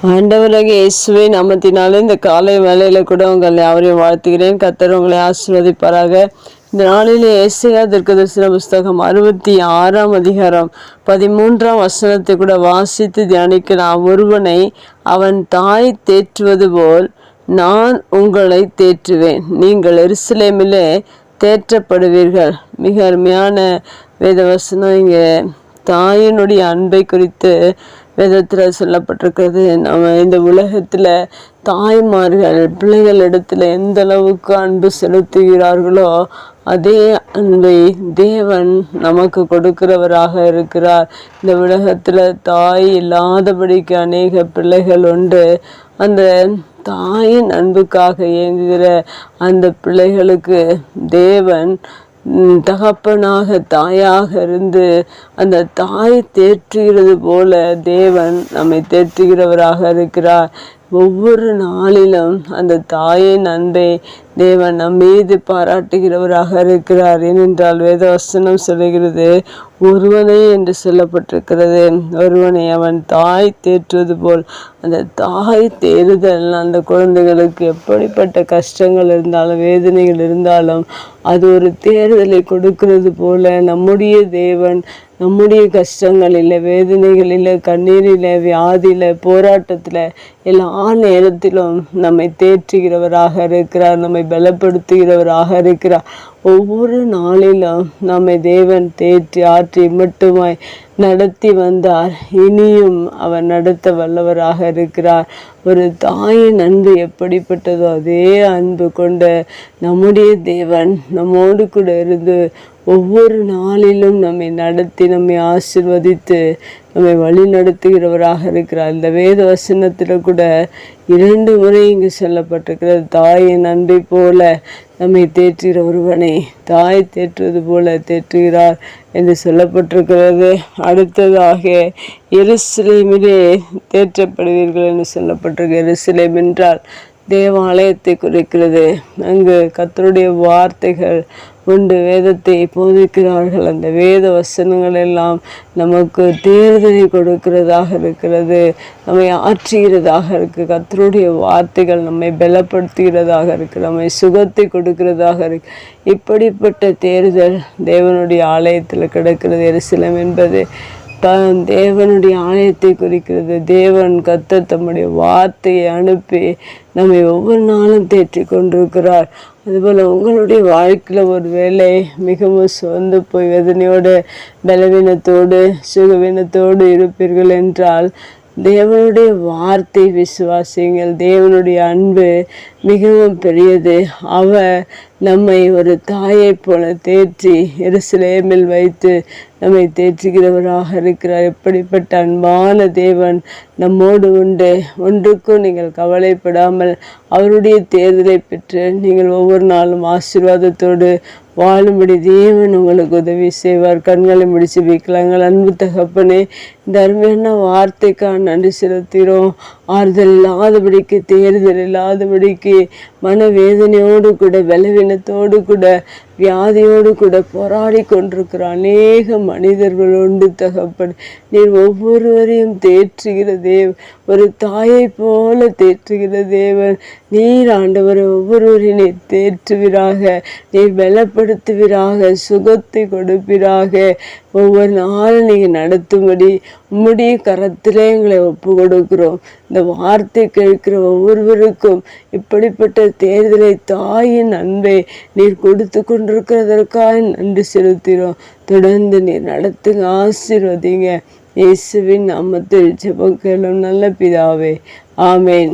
ஆண்டவராகிய இயேசுவை நாமத்தினாலே இந்த காலை வேளையில கூட உங்களை யாவரையும் வாழ்த்துகிறேன். கர்த்தர் உங்களை ஆசீர்வதிப்பாராக. இந்த நாளிலே ஏசாயா தீர்க்கதரிசன புஸ்தகம் 66 அதிகாரம் 13 வசனத்தை கூட வாசித்து தியானிக்கலாம். ஒருவனை அவன் தாய் தேற்றுவது போல் நான் உங்களை தேற்றுவேன், நீங்கள் எருசலேமிலே தேற்றப்படுவீர்கள். மிக அருமையான வேதவசனம். இங்கே தாயினுடைய அன்பை குறித்து வேதத்தில் சொல்லப்பட்டிருக்கிறது. நம்ம இந்த உலகத்தில் தாய்மார்கள் பிள்ளைகளிடத்தில் எந்த அளவுக்கு அன்பு செலுத்துகிறார்களோ அதே அன்பை தேவன் நமக்கு கொடுக்கிறவராக இருக்கிறார். இந்த உலகத்தில் தாய் இல்லாதபடிக்கு அநேக பிள்ளைகள் உண்டு. அந்த தாயின் அன்புக்காக இயங்குகிற அந்த பிள்ளைகளுக்கு தேவன் தகப்பனாக தாயாக இருந்து அந்த தாய் தேற்றுகிறது போல தேவன் நம்மை தேற்றுகிறவராக இருக்கிறார். ஒவ்வொரு நாளிலும் அந்த தாயின் அன்பை தேவன் நம் மீது பாராட்டுகிறவராக இருக்கிறார். ஏனென்றால் வேதவசனம் சொல்லுகிறது, ஒருவனை என்று சொல்லப்பட்டிருக்கிறது. ஒருவனை அவன் தாய் தேற்றுவது போல். அந்த தாய் தேறுதல் அந்த குழந்தைகளுக்கு எப்படிப்பட்ட கஷ்டங்கள் இருந்தாலும் வேதனைகள் இருந்தாலும் அது ஒரு தேறுதலை கொடுக்கிறது போல நம்முடைய தேவன் நம்முடைய கஷ்டங்களில் வேதனைகளில் கண்ணீரில் வியாதியில் போராட்டத்தில் எல்லா நேரத்திலும் நம்மை தேற்றுகிறவராக இருக்கிறார், நம்மை பலப்படுத்துகிறவராக இருக்கிறார். ஒவ்வொரு நாளிலும் நம்மை தேவன் தேற்றி ஆற்றி மட்டுமாய் நடத்தி வந்தார். இனியும் அவர் நடத்த வல்லவராக இருக்கிறார். ஒரு தாயின் அன்பு எப்படிப்பட்டதோ அதே அன்பு கொண்ட நம்முடைய தேவன் நம்மோடு கூட இருந்து ஒவ்வொரு நாளிலும் நம்மை நடத்தி நம்மை ஆசீர்வதித்து நம்மை வழி நடத்துகிறவராக இருக்கிறார். இந்த வேத வசனத்தில் கூட 2 முறை இங்கு சொல்லப்பட்டிருக்கிறது. தாயின் அன்பை போல நம்மை தேற்றுகிற ஒருவனை தாய் தேற்றுவது போல தேற்றுகிறார் என்று சொல்லப்பட்டிருக்கிறது. அடுத்ததாக எருசலேமிலே தேற்றப்படுவீர்கள் என்று சொல்லப்பட்டிருக்கு. எருசலேம் என்றால் தேவாலயத்தை குறிக்கிறது. அங்கு கர்த்தருடைய வார்த்தைகள் உண்டு, வேதத்தை போதிக்கிறார்கள். அந்த வேத வசனங்கள் எல்லாம் நமக்கு தேர்தலை கொடுக்கிறதாக இருக்கிறது, நம்மை ஆற்றுகிறதாக இருக்கு. கர்த்தருடைய வார்த்தைகள் நம்மை பலப்படுத்துகிறதாக இருக்கு, நம்மை சுகத்தை கொடுக்கிறதாக இருக்கு. இப்படிப்பட்ட தேர்தல் தேவனுடைய ஆலயத்தில் கிடக்கிறது. எருசலேம் என்பது தேவனுடைய ஆலயத்தை குறிக்கிறது. தேவன் கர்த்தர் தம்முடைய வார்த்தையை அனுப்பி நம்மை ஒவ்வொரு நாளும் தேற்றி கொண்டிருக்கிறார். அதுபோல் உங்களுடைய வாழ்க்கையில் ஒரு வேளை மிகவும் சோர்ந்து போய் வேதனையோடு பலவீனத்தோடு சுகவீனத்தோடு இருப்பீர்கள் என்றால் தேவனுடைய வார்த்தை விசுவாசியுங்கள். தேவனுடைய அன்பு மிகவும் பெரியது. அவர் நம்மை ஒரு தாயை போல தேற்றி எருசலேமில் வைத்து நம்மை தேற்றுகிறவராக இருக்கிறார். எப்படிப்பட்ட அன்பான தேவன் நம்மோடு உண்டு. ஒன்றுக்கும் நீங்கள் கவலைப்படாமல் அவருடைய தேர்தலை பெற்று நீங்கள் ஒவ்வொரு நாளும் ஆசீர்வாதத்தோடு வாழும்படி தேவன் உங்களுக்கு உதவி செய்வார். கண்களை முடிச்சு வைக்கலாங்கள். அன்பு தகப்பனே, இந்த அருமையான வார்த்தைக்காக நன்றி செலுத்துகிறோம். ஆறுதல் இல்லாதபடிக்கு தேர்தல் இல்லாதபடிக்கு மனவேதனையோடு கூட பலவீனத்தோடு கூட வியாதியோடு கூட போராடி கொண்டிருக்கிற அநேக மனிதர்கள் உண்டு தகப்பன். நீர் ஒவ்வொருவரையும் தேற்றுகிற ஒரு தாயை போல தேற்றுகிற தேவன் நீர். ஆண்டவரை ஒவ்வொருவரையும் நீர் தேற்றுவீராக, நீர் பலப்படுத்துவீராக, சுகத்தை கொடுப்பீராக. ஒவ்வொரு நாளும் நீங்கள் நடத்தும்படி உம்முடைய கரத்திலே எங்களை ஒப்பு கொடுக்கிறோம். இந்த வார்த்தை கேட்கிற ஒவ்வொருவருக்கும் இப்படிப்பட்ட தேர்தலை தாயின் அன்பை நீர் கொடுத்து கொண்டிருக்கிறதற்காக நன்றி செலுத்துகிறோம். தொடர்ந்து நீர் நடத்துங்க, ஆசீர்வதிங்க. இயேசுவின் நாமத்தில் ஜெபம் கேளும் நல்ல பிதாவே, ஆமேன்.